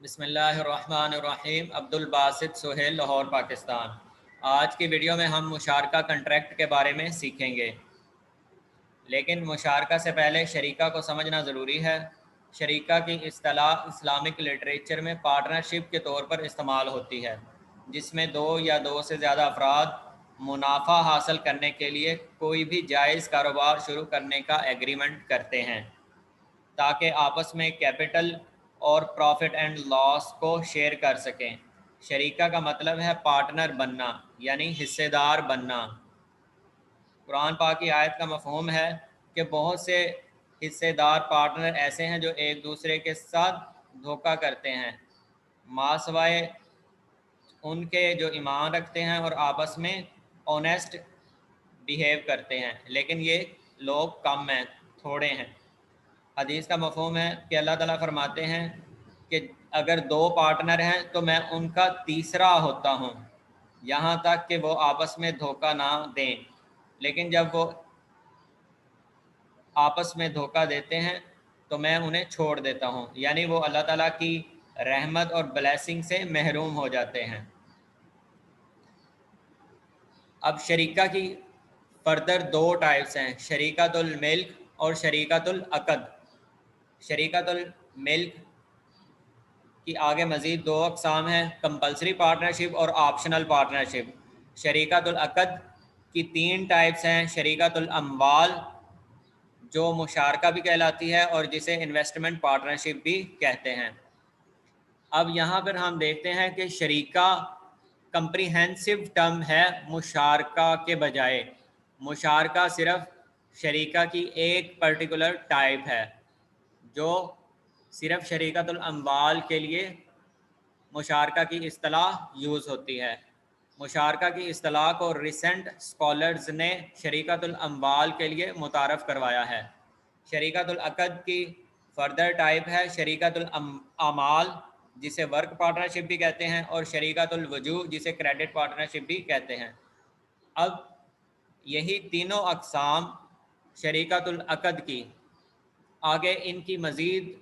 बिस्मिल्लाहिर्रहमानिर्रहीम। अब्दुल बासित सोहेल, लाहौर, पाकिस्तान। आज की वीडियो में हम मुशारका कंट्रैक्ट के बारे में सीखेंगे, लेकिन मुशारका से पहले शरीका को समझना ज़रूरी है। शरीका की इस्तिलाह इस्लामिक लिटरेचर में पार्टनरशिप के तौर पर इस्तेमाल होती है, जिसमें दो या दो से ज़्यादा अफराद मुनाफा हासिल करने के लिए कोई भी जायज़ कारोबार शुरू करने का एग्रीमेंट करते हैं, ताकि आपस में कैपिटल और प्रॉफिट एंड लॉस को शेयर कर सकें। शरीका का मतलब है पार्टनर बनना, यानी हिस्सेदार बनना। कुरान पाक की आयत का मफहूम है कि बहुत से हिस्सेदार पार्टनर ऐसे हैं जो एक दूसरे के साथ धोखा करते हैं, मासवाए उनके जो ईमान रखते हैं और आपस में ऑनेस्ट बिहेव करते हैं, लेकिन ये लोग कम हैं, थोड़े हैं। हदीस का मफहूम है कि अल्लाह ताला फरमाते हैं कि अगर दो पार्टनर हैं तो मैं उनका तीसरा होता हूँ, यहाँ तक कि वो आपस में धोखा ना दें। लेकिन जब वो आपस में धोखा देते हैं तो मैं उन्हें छोड़ देता हूँ, यानी वो अल्लाह ताला की रहमत और ब्लेसिंग से महरूम हो जाते हैं। अब शरीका की फर्दर दो टाइप्स हैं, शरीकतुल मिल्क और शरीकतुल अक़द। शरीकतुल मिल्क कि आगे मज़ीद दो अक़साम हैं, कंपल्सरी पार्टनरशिप और ऑप्शनल पार्टनरशिप। शरीकतुल अक़द की तीन टाइप्स हैं, शरीकतुल अम्वाल जो मुशारका भी कहलाती है और जिसे इन्वेस्टमेंट पार्टनरशिप भी कहते हैं। अब यहाँ पर हम देखते हैं कि शरीका कंप्रीहेंसिव टर्म है मुशारका के बजाय। मुशारका सिर्फ शरीका की एक पर्टिकुलर टाइप है जो सिर्फ शरीकतुल अम्वाल के लिए मुशारका की इस्तिलाह यूज़ होती है। मुशारका की इस्तिलाह को रिसेंट स्कॉलर्स ने शरीकतुल अम्वाल के लिए मुतारफ़ करवाया है। शरीकतुल अक़द की फर्दर टाइप है शरीकतुल अमाल, जिसे वर्क पार्टनरशिप भी कहते हैं, और शरीकतुल वजूह, जिसे क्रेडिट पार्टनरशिप भी कहते हैं। अब यही तीनों अक़साम शरीकतुल अक़द की आगे इनकी मज़ीद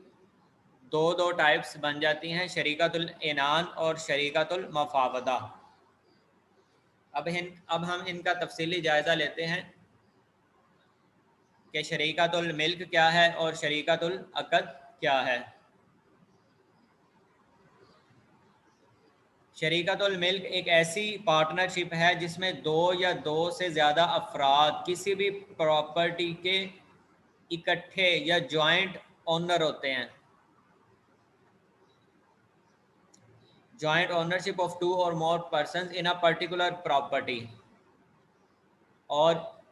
दो दो टाइप्स बन जाती हैं, शरीकतुल इनान और शरीकतुल मफावदा। अब हम इनका तफसीली जायज़ा लेते हैं कि शरीकतुल मिल्क क्या है और शरीकतुल अक़द क्या है। शरीकतुल मिल्क एक ऐसी पार्टनरशिप है जिसमें दो या दो से ज़्यादा अफराद किसी भी प्रॉपर्टी के इकट्ठे या जॉइंट ओनर होते हैं। जॉइंट ओनरशिप ऑफ टू और more persons in a particular property. और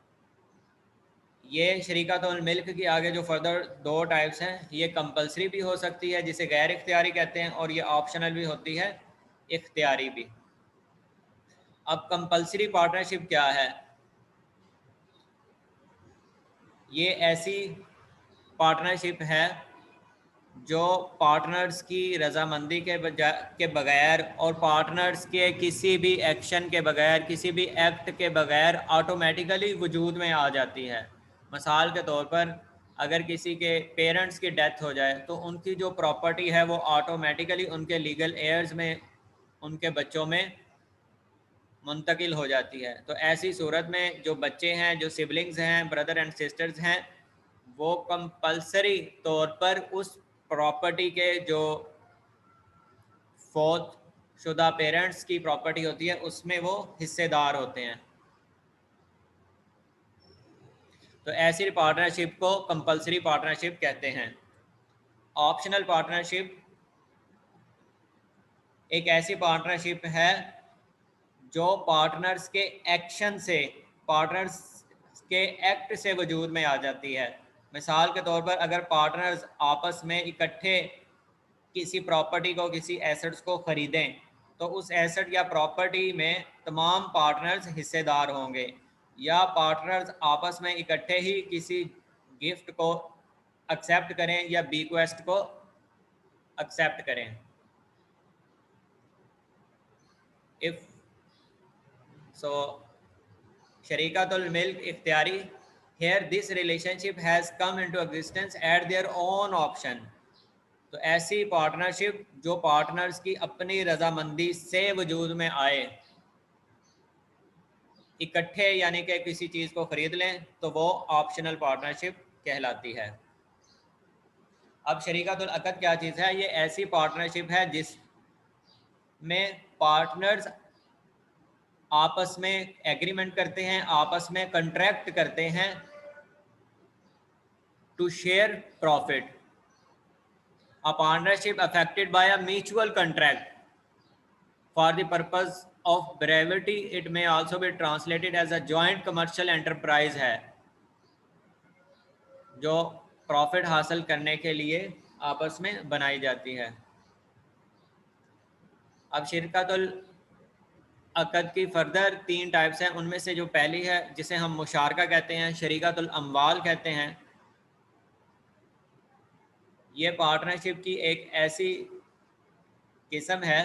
ये शरीकतुल मिल्क की आगे जो फर्दर दो टाइप्स हैं, ये कंपल्सरी भी हो सकती है जिसे गैर इख्तियारी कहते हैं, और ये ऑप्शनल भी होती है, इख्तियारी भी। अब कंपल्सरी पार्टनरशिप क्या है? ये ऐसी पार्टनरशिप है जो पार्टनर्स की रजामंदी के बगैर और पार्टनर्स के किसी भी एक्शन के बगैर, किसी भी एक्ट के बगैर ऑटोमेटिकली वजूद में आ जाती है। मिसाल के तौर पर अगर किसी के पेरेंट्स की डेथ हो जाए तो उनकी जो प्रॉपर्टी है वो ऑटोमेटिकली उनके लीगल एयर्स में, उनके बच्चों में मुंतकिल हो जाती है। तो ऐसी सूरत में जो बच्चे हैं, जो सिबलिंग्स हैं, ब्रदर एंड सिस्टर्स हैं, वो कंपल्सरी तौर पर उस प्रॉपर्टी के जो फौत शुदा पेरेंट्स की प्रॉपर्टी होती है उसमें वो हिस्सेदार होते हैं। तो ऐसी पार्टनरशिप को कंपल्सरी पार्टनरशिप कहते हैं। ऑप्शनल पार्टनरशिप एक ऐसी पार्टनरशिप है जो पार्टनर्स के एक्शन से, पार्टनर्स के एक्ट से वजूद में आ जाती है। मिसाल के तौर पर अगर पार्टनर्स आपस में इकट्ठे किसी प्रॉपर्टी को, किसी एसेट्स को ख़रीदें, तो उस एसेट या प्रॉपर्टी में तमाम पार्टनर्स हिस्सेदार होंगे। या पार्टनर्स आपस में इकट्ठे ही किसी गिफ्ट को एक्सेप्ट करें या बीक्वेस्ट को एक्सेप्ट करें। इफ़ सो शरीकतुल मिल्क इख्तियारी, here this relationship has come into existence at their own option। तो ऐसी पार्टनरशिप जो पार्टनर्स की अपनी रजामंदी से वजूद में आए, इकट्ठे यानी कि किसी चीज़ को ख़रीद लें, तो वो ऑप्शनल पार्टनरशिप कहलाती है। अब शरीकतुल अक़द क्या चीज़ है? ये ऐसी पार्टनरशिप है जिसमें पार्टनर्स आपस में एग्रीमेंट करते हैं, आपस में कंट्रैक्ट करते हैं to share profit. A partnership affected by a mutual contract for the purpose of brevity, it may also be translated as a joint commercial enterprise है, जो प्रॉफिट हासिल करने के लिए आपस में बनाई जाती है। अब शिरकतुल अक़द की फर्दर 3 टाइप्स हैं। उनमें से जो पहली है जिसे हम मुशारका कहते हैं, शरीकतुल अम्वाल कहते हैं, ये पार्टनरशिप की एक ऐसी किस्म है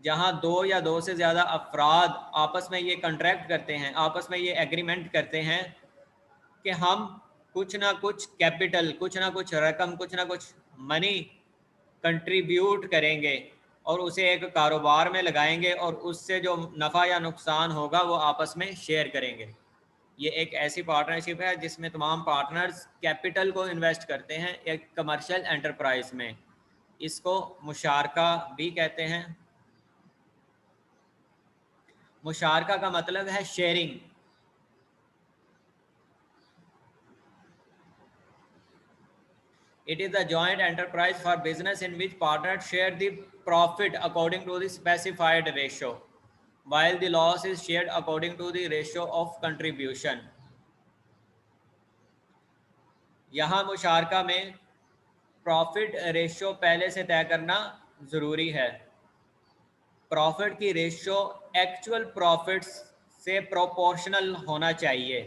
जहां 2 या 2 से ज़्यादा अफराद आपस में ये कंट्रैक्ट करते हैं, आपस में ये एग्रीमेंट करते हैं कि हम कुछ ना कुछ कैपिटल, कुछ ना कुछ रकम, कुछ ना कुछ मनी कंट्रीब्यूट करेंगे और उसे एक कारोबार में लगाएंगे और उससे जो नफ़ा या नुकसान होगा वो आपस में शेयर करेंगे। ये एक ऐसी पार्टनरशिप है जिसमें तमाम पार्टनर्स कैपिटल को इन्वेस्ट करते हैं एक कमर्शियल एंटरप्राइज में। इसको मुशारका भी कहते हैं। मुशारका का मतलब है sharing. It is a joint enterprise for business in which partners share the profit according to the specified ratio, while the loss is shared according to the ratio of contribution. यहाँ मुशारका में प्रॉफिट रेशो पहले से तय करना ज़रूरी है। Profit की ratio actual profits से प्रोपोर्शनल होना चाहिए,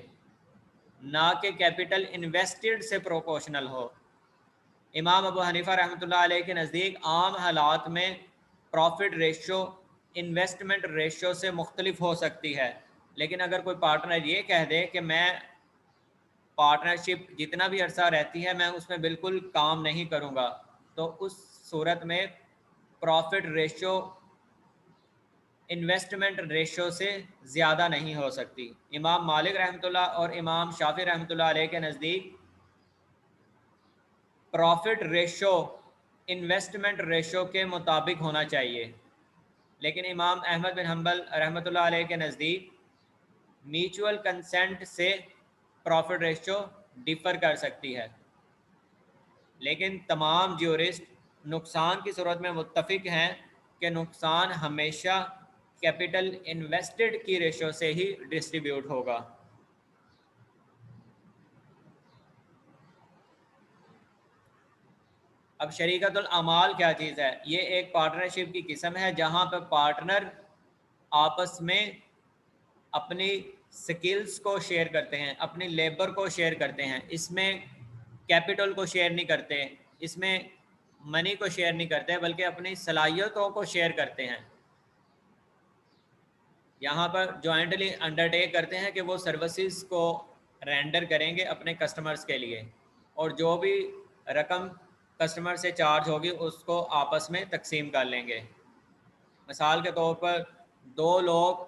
ना कि कैपिटल इन्वेस्टेड से प्रोपोर्शनल हो। इमाम अबू हनीफा रहमतुल्लाह अलैह के नज़दीक आम हालात में प्रॉफिट रेशो इन्वेस्टमेंट रेशो से मुख्तलिफ हो सकती है, लेकिन अगर कोई पार्टनर ये कह दे कि मैं पार्टनरशिप जितना भी अरसा रहती है मैं उसमें बिल्कुल काम नहीं करूँगा, तो उस सूरत में प्रॉफिट रेशो इन्वेस्टमेंट रेशो से ज़्यादा नहीं हो सकती। इमाम मालिक रहमतुल्लाह और इमाम शाफी रहमतुल्लाह अलैह के नज़दीक प्रॉफिट रेशो इन्वेस्टमेंट रेशो के मुताबिक होना चाहिए, लेकिन इमाम अहमद बिन हम्बल रहमतुल्लाह अलैह के नज़दीक म्यूचुअल कंसेंट से प्रॉफिट रेशो डिफ़र कर सकती है। लेकिन तमाम ज्यूरिस्ट नुकसान की सूरत में मुत्तफिक हैं कि नुकसान हमेशा कैपिटल इन्वेस्टेड की रेशो से ही डिस्ट्रीब्यूट होगा। अब शरीकतुल अमाल क्या चीज़ है? ये एक पार्टनरशिप की किस्म है जहाँ पर पार्टनर आपस में अपनी स्किल्स को शेयर करते हैं, अपनी लेबर को शेयर करते हैं। इसमें कैपिटल को शेयर नहीं करते, इसमें मनी को शेयर नहीं करते, बल्कि अपनी सलाहियतों को शेयर करते हैं। यहाँ पर जॉइंटली अंडरटेक करते हैं कि वो सर्विसेज को रेंडर करेंगे अपने कस्टमर्स के लिए, और जो भी रकम कस्टमर से चार्ज होगी उसको आपस में तकसीम कर लेंगे। मिसाल के तौर पर 2 लोग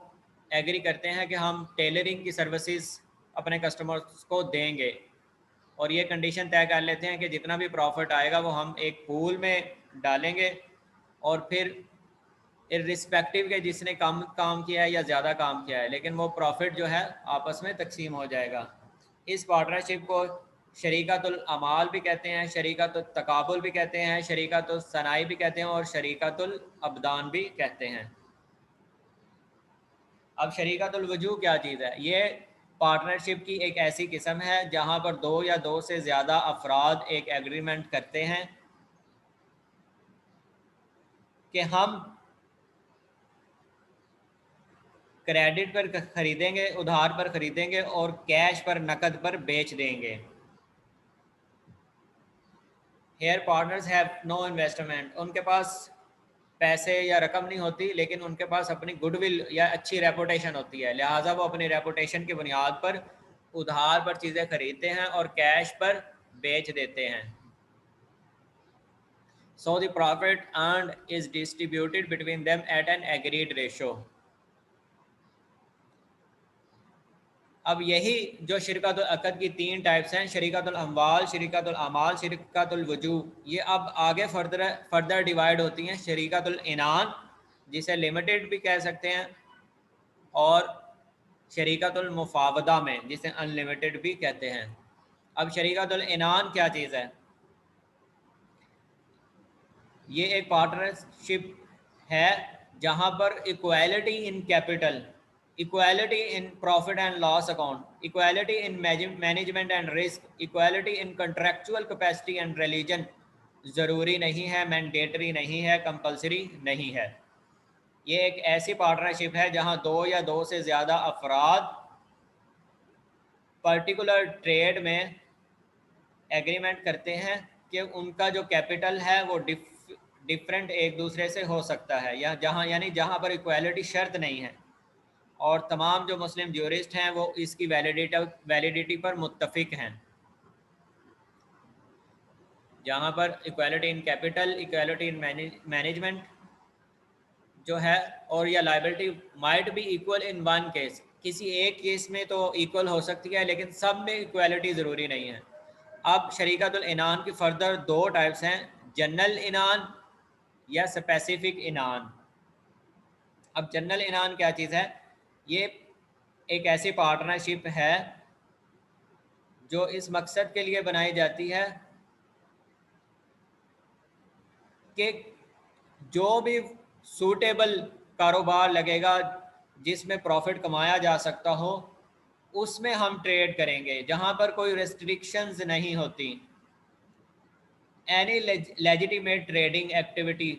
एग्री करते हैं कि हम टेलरिंग की सर्विसेज अपने कस्टमर्स को देंगे, और ये कंडीशन तय कर लेते हैं कि जितना भी प्रॉफिट आएगा वो हम एक पूल में डालेंगे, और फिर इर्रिस्पेक्टिव के जिसने कम काम किया है या ज़्यादा काम किया है, लेकिन वो प्रॉफिट जो है आपस में तकसीम हो जाएगा। इस पार्टनरशिप को शरीकतुल अमाल भी कहते हैं, शरीकतुल तकाबुल भी कहते हैं, शरीकतुल सनाई भी कहते हैं और शरीकतुल अबदान भी कहते हैं। अब शरीकतुल वजूह क्या चीज़ है? ये पार्टनरशिप की एक ऐसी किस्म है जहाँ पर 2 या 2 से ज़्यादा अफराद एक एग्रीमेंट करते हैं कि हम क्रेडिट पर ख़रीदेंगे, उधार पर ख़रीदेंगे और कैश पर, नकद पर बेच देंगे। Here partners have no investment, उनके पास पैसे या रकम नहीं होती, लेकिन उनके पास अपनी गुडविल या अच्छी रेपुटेशन होती है, लिहाजा वो अपनी रेपुटेशन की बुनियाद पर उधार पर चीज़ें खरीदते हैं और कैश पर बेच देते हैं। so the profit earned is distributed between them at an agreed ratio. अब यही जो शरीकतुल अक़द की 3 टाइप्स हैं, शरीकतुल अमवाल, शरीकतुल अमाल, शरीकतुल वजूह, ये अब आगे फर्दर डिवाइड होती हैं शरीकतुल इनान, जिसे लिमिटेड भी कह सकते हैं, और शरीकतुल मुफावदा में, जिसे अनलिमिटेड भी कहते हैं। अब शरीकतुल इनान क्या चीज़ है? ये एक पार्टनरशिप है जहाँ पर equality in capital, equality in profit and loss account, equality in management and risk, equality in contractual capacity and religion ज़रूरी नहीं है, मैंडेटरी नहीं है, कंपलसरी नहीं है। ये एक ऐसी पार्टनरशिप है जहां 2 या 2 से ज़्यादा अफराद पर्टिकुलर ट्रेड में एग्रीमेंट करते हैं कि उनका जो कैपिटल है वो डिफरेंट एक दूसरे से हो सकता है, या जहां पर इक्वालिटी शर्त नहीं है, और तमाम जो मुस्लिम ज्यूरिस्ट हैं वो इसकी वैलिडिटी पर मुत्तफिक हैं, जहाँ पर equality in capital, equality in management जो है, और या liability might be equal in one case, किसी एक केस में तो इक्वल हो सकती है लेकिन सब में इक्वालिटी ज़रूरी नहीं है। अब शरीकतुल इनान की फर्दर 2 टाइप्स हैं, जनरल इनान या स्पेसिफिक इनान। अब जनरल इनान क्या चीज़ है? ये एक ऐसी पार्टनरशिप है जो इस मकसद के लिए बनाई जाती है कि जो भी सूटेबल कारोबार लगेगा जिसमें प्रॉफिट कमाया जा सकता हो, उसमें हम ट्रेड करेंगे, जहां पर कोई रेस्ट्रिक्शंस नहीं होती। Any legitimate trading activity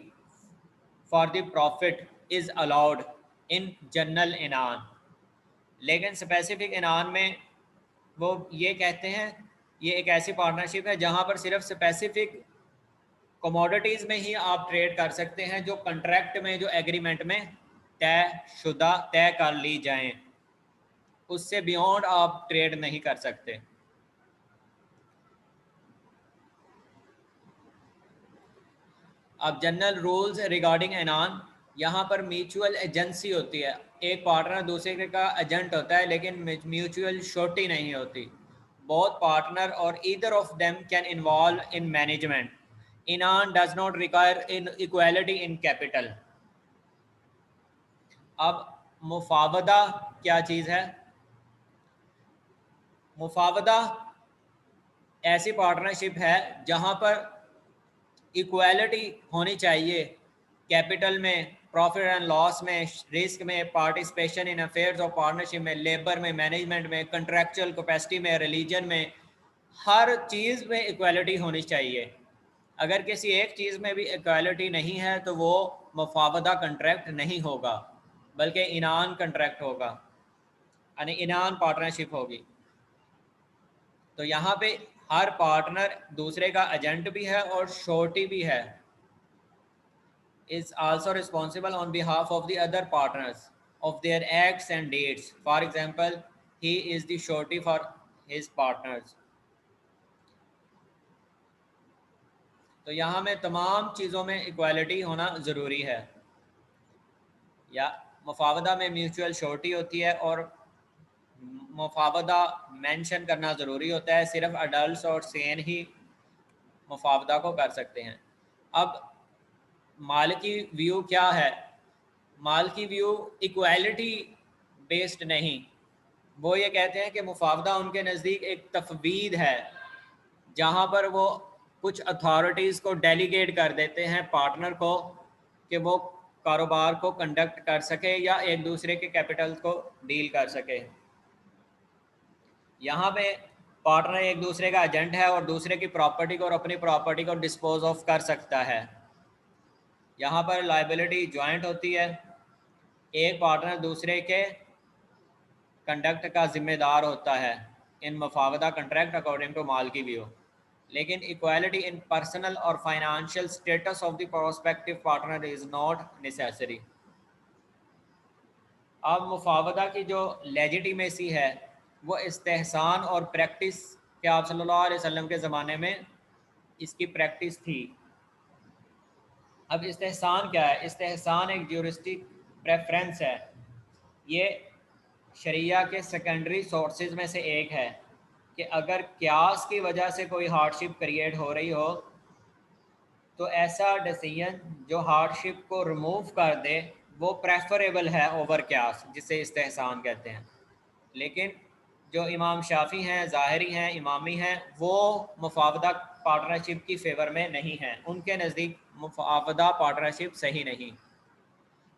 for the profit is allowed in general इनान। लेकिन स्पेसिफिक इनान में वो ये कहते हैं, ये एक ऐसी पार्टनरशिप है जहां पर सिर्फ स्पेसिफिक कमोडिटीज़ में ही आप ट्रेड कर सकते हैं, जो कॉन्ट्रैक्ट में, जो एग्रीमेंट में तय कर ली जाएं, उससे बियॉन्ड आप ट्रेड नहीं कर सकते। अब जनरल रूल्स रिगार्डिंग इनान, यहाँ पर म्यूचुअल एजेंसी होती है, एक पार्टनर दूसरे का एजेंट होता है लेकिन म्यूचुअल श्योरिटी नहीं होती। बोथ पार्टनर और either of them can involve in management. इनान does not require in equality in capital. अब मुफावदा क्या चीज़ है? मुफावदा ऐसी पार्टनरशिप है जहाँ पर इक्वालिटी होनी चाहिए कैपिटल में, प्रॉफिट एंड लॉस में, रिस्क में, participation in affairs of partnership में, लेबर में, मैनेजमेंट में, कंट्रैक्चुअल कैपेसिटी में, रिलीजन में, हर चीज़ में इक्वालिटी होनी चाहिए। अगर किसी एक चीज़ में भी इक्वालिटी नहीं है तो वो मुफावदा कंट्रैक्ट नहीं होगा, बल्कि इनान कंट्रैक्ट होगा, यानी इनान पार्टनरशिप होगी। तो यहाँ पे हर पार्टनर दूसरे का एजेंट भी है और श्योरिटी भी है, is also responsible on behalf of the other partners of their acts and deeds. For example, he is the surety for his partners. तो यहाँ में तमाम चीज़ों में इक्वालिटी होना ज़रूरी है। या मुफावदा में म्यूचुअल श्योरिटी होती है और मुफावदा मेंशन करना ज़रूरी होता है, सिर्फ अडल्ट और सेन ही मुफावदा को कर सकते हैं। अब मालिकी व्यू क्या है? मालिकी व्यू इक्वालिटी बेस्ड नहीं, वो ये कहते हैं कि मुफावदा उनके नज़दीक एक तफवीद है, जहाँ पर वो कुछ अथॉरिटीज़ को डेलीगेट कर देते हैं पार्टनर को कि वो कारोबार को कंडक्ट कर सके या एक दूसरे के कैपिटल को डील कर सके। यहाँ पे पार्टनर एक दूसरे का एजेंट है और दूसरे की प्रॉपर्टी को और अपनी प्रॉपर्टी को डिस्पोज ऑफ कर सकता है। यहाँ पर लायबिलिटी जॉइंट होती है, एक पार्टनर दूसरे के कंडक्ट का जिम्मेदार होता है इन मुफावदा contract according to Maliki view. लेकिन इक्वालिटी इन पर्सनल और financial status of the prospective partner is not necessary. अब मुफावदा की जो लेजिटिमेसी है वो इस्तेहसान और प्रैक्टिस, कि आप सल्लल्लाहु अलैहि वसल्लम के ज़माने में इसकी प्रैक्टिस थी। अब इस्तेहसान क्या है? इस्तेहसान एक ज्यूरिस्टिक प्रेफरेंस है। ये शरिया के सेकेंडरी सोर्सेज में से एक है कि अगर क्यास की वजह से कोई हार्डशिप क्रिएट हो रही हो तो ऐसा डिसीजन जो हार्डशिप को रिमूव कर दे वो प्रेफरेबल है ओवर क्यास, जिसे इस्तेहसान कहते हैं। लेकिन जो इमाम शाफी हैं, ज़ाहिरी हैं, इमामी हैं, वो मुफावदा पार्टनरशिप की फेवर में नहीं हैं। उनके नज़दीक मुफावदा पार्टनरशिप सही नहीं,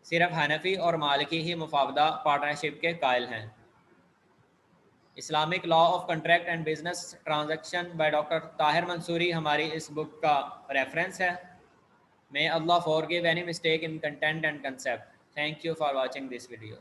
सिर्फ हनफी और मालिकी ही मुफावदा पार्टनरशिप के कायल हैं। Islamic law of contract and business transaction by doctor Tahir Mansuri हमारी इस बुक का रेफरेंस है। May Allah forgive any mistake in content and concept. Thank you for watching this video.